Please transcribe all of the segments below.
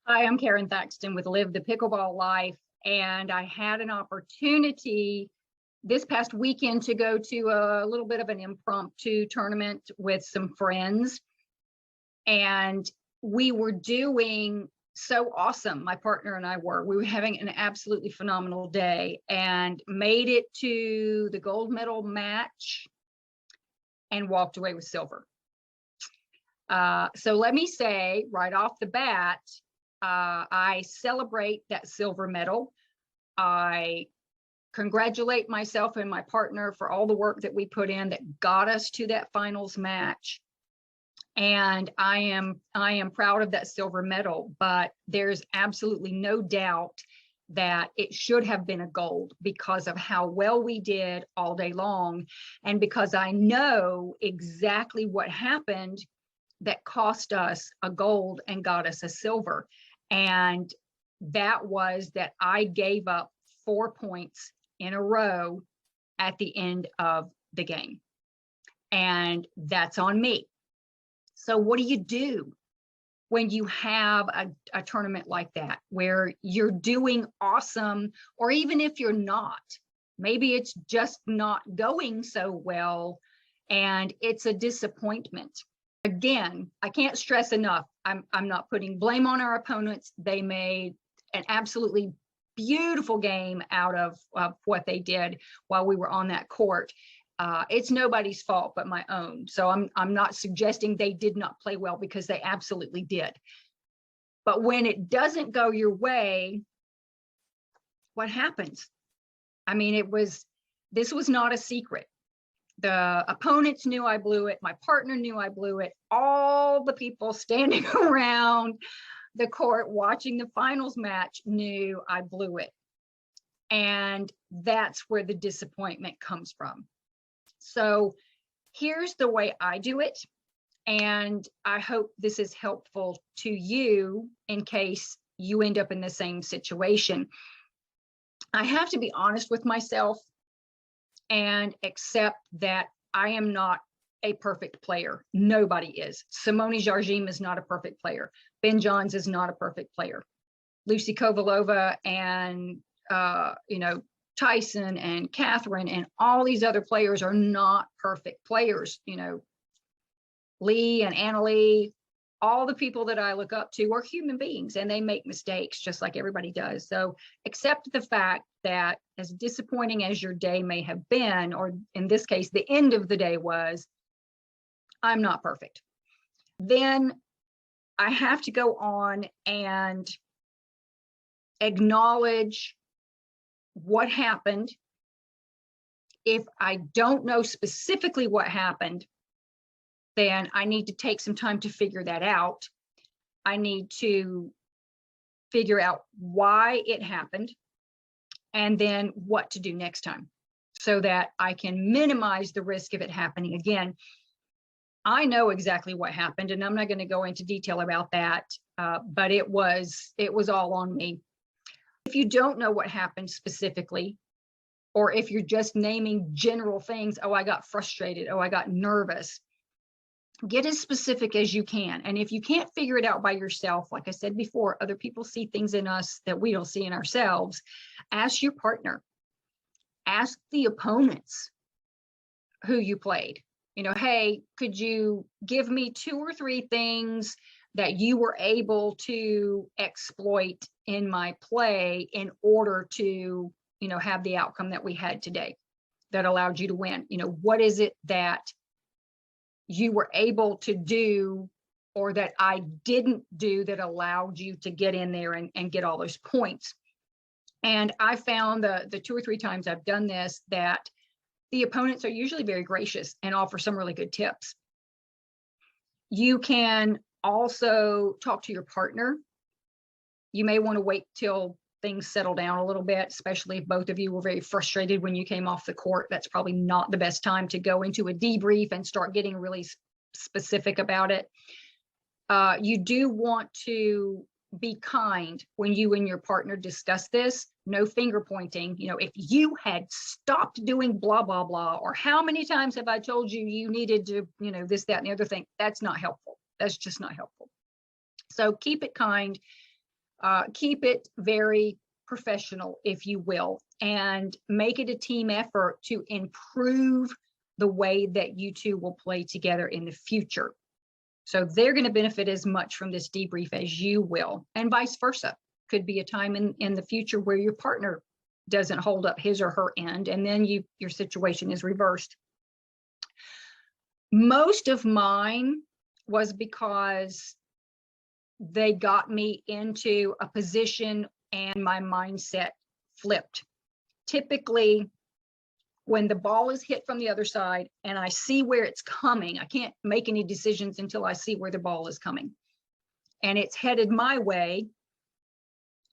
Hi, I'm Karen Thaxton with Live the Pickleball Life, and I had an opportunity this past weekend to go to a little bit of an impromptu tournament with some friends, and we were doing so awesome. My partner and I we were having an absolutely phenomenal day and made it to the gold medal match and walked away with silver. So let me say right off the bat, I celebrate that silver medal. I congratulate myself and my partner for all the work that we put in that got us to that finals match. And I am proud of that silver medal, but there's absolutely no doubt that it should have been a gold because of how well we did all day long. And because I know exactly what happened that cost us a gold and got us a silver. And that was that I gave up 4 points in a row at the end of the game. And that's on me. So what do you do when you have a tournament like that, where you're doing awesome, or even if you're not, maybe it's just not going so well and it's a disappointment. Again, I can't stress enough, I'm not putting blame on our opponents. They made an absolutely beautiful game out of what they did while we were on that court. It's nobody's fault but my own. So I'm not suggesting they did not play well, because they absolutely did. But when it doesn't go your way, what happens? I mean, this was not a secret. The opponents knew I blew it. My partner knew I blew it. All the people standing around the court watching the finals match knew I blew it. And that's where the disappointment comes from. So here's the way I do it. And I hope this is helpful to you in case you end up in the same situation. I have to be honest with myself and accept that I am not a perfect player. Nobody is. Simone Jardim is not a perfect player. Ben Johns is not a perfect player. Lucy Kovalova and Tyson and Catherine and all these other players are not perfect players. Lee and Anna Lee, all the people that I look up to are human beings, and they make mistakes just like everybody does. So accept the fact that as disappointing as your day may have been, or in this case, the end of the day was, I'm not perfect. Then I have to go on and acknowledge what happened. If I don't know specifically what happened, then I need to take some time to figure that out. I need to figure out why it happened and then what to do next time so that I can minimize the risk of it happening again. I know exactly what happened, and I'm not going to go into detail about that, but it was all on me. If you don't know what happened specifically, or if you're just naming general things, oh, I got frustrated, oh, I got nervous, get as specific as you can. And if you can't figure it out by yourself, like I said before, other people see things in us that we don't see in ourselves. Ask your partner, ask the opponents who you played. Hey, could you give me 2 or 3 things that you were able to exploit in my play in order to, have the outcome that we had today that allowed you to win? What is it that you were able to do or that I didn't do that allowed you to get in there and get all those points? And I found the 2 or 3 times I've done this that the opponents are usually very gracious and offer some really good tips. You can also talk to your partner. You may want to wait till things settle down a little bit, especially if both of you were very frustrated when you came off the court. That's probably not the best time to go into a debrief and start getting really specific about it. You do want to be kind when you and your partner discuss this. No finger pointing. If you had stopped doing blah, blah, blah, or how many times have I told you you needed to, this, that, and the other thing, that's not helpful. That's just not helpful. So keep it kind. Keep it very professional, if you will, and make it a team effort to improve the way that you two will play together in the future. So they're going to benefit as much from this debrief as you will, and vice versa. Could be a time in the future where your partner doesn't hold up his or her end, and then your situation is reversed. Most of mine was because they got me into a position and my mindset flipped. Typically, when the ball is hit from the other side and I see where it's coming, I can't make any decisions until I see where the ball is coming. And it's headed my way.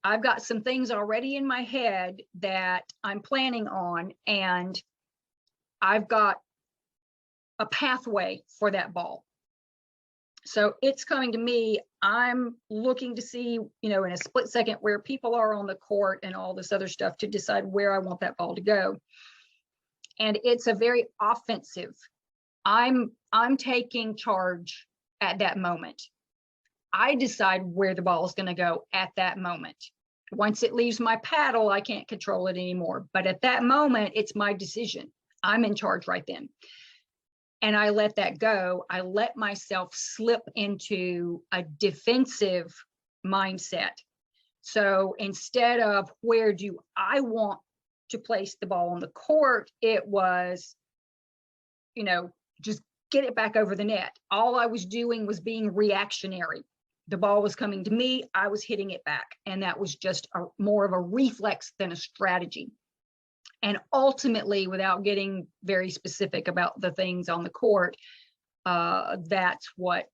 I've got some things already in my head that I'm planning on, and I've got a pathway for that ball. So it's coming to me. I'm looking to see, in a split second where people are on the court and all this other stuff to decide where I want that ball to go. And it's a very offensive. I'm taking charge at that moment. I decide where the ball is going to go at that moment. Once it leaves my paddle, I can't control it anymore. But at that moment, it's my decision. I'm in charge right then. And I let that go. I let myself slip into a defensive mindset. So instead of where do I want to place the ball on the court, it was, just get it back over the net. All I was doing was being reactionary. The ball was coming to me, I was hitting it back. And that was just more of a reflex than a strategy. And ultimately, without getting very specific about the things on the court, that's what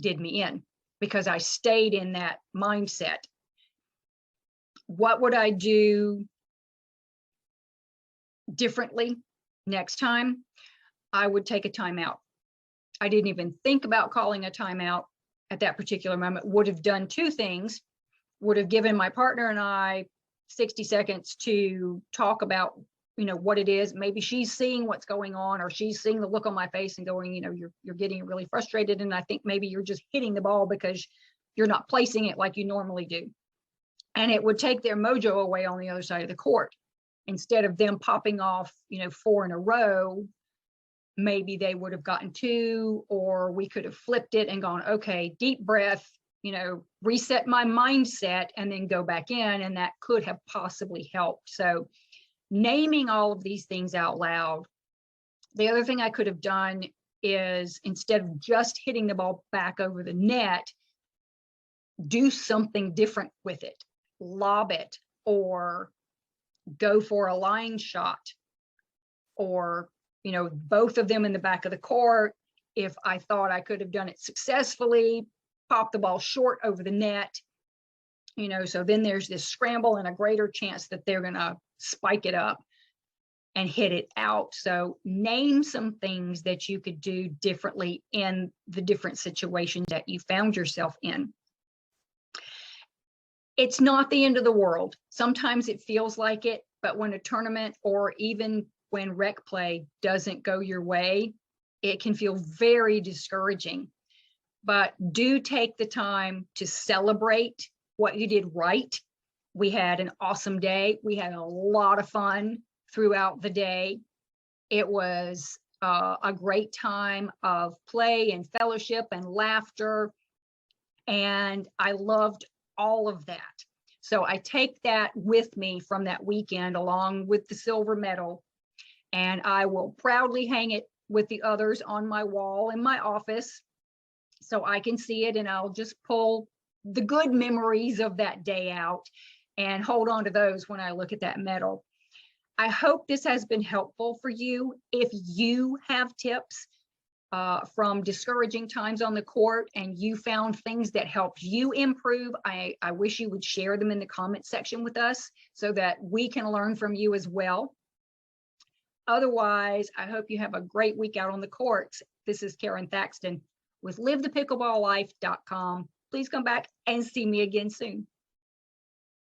did me in, because I stayed in that mindset. What would I do differently next time? I would take a timeout. I didn't even think about calling a timeout at that particular moment. Would have done two things. Would have given my partner and I 60 seconds to talk about, what it is. Maybe she's seeing what's going on, or she's seeing the look on my face and going, you're getting really frustrated. And I think maybe you're just hitting the ball because you're not placing it like you normally do. And it would take their mojo away on the other side of the court. Instead of them popping off, 4 in a row, maybe they would have gotten 2, or we could have flipped it and gone, okay, deep breath, reset my mindset and then go back in. And that could have possibly helped. So naming all of these things out loud. The other thing I could have done is, instead of just hitting the ball back over the net, do something different with it, lob it, or go for a line shot, or, both of them in the back of the court. If I thought I could have done it successfully, pop the ball short over the net, so then there's this scramble and a greater chance that they're going to spike it up and hit it out. So name some things that you could do differently in the different situations that you found yourself in. It's not the end of the world. Sometimes it feels like it, but when a tournament or even when rec play doesn't go your way, it can feel very discouraging. But do take the time to celebrate what you did right. We had an awesome day. We had a lot of fun throughout the day. It was a great time of play and fellowship and laughter. And I loved all of that. So I take that with me from that weekend, along with the silver medal, and I will proudly hang it with the others on my wall in my office so I can see it, and I'll just pull the good memories of that day out and hold on to those when I look at that medal. I hope this has been helpful for you. If you have tips from discouraging times on the court and you found things that helped you improve, I wish you would share them in the comment section with us so that we can learn from you as well. Otherwise, I hope you have a great week out on the courts. This is Karen Thaxton with LiveThePickleballLife.com. Please come back and see me again soon.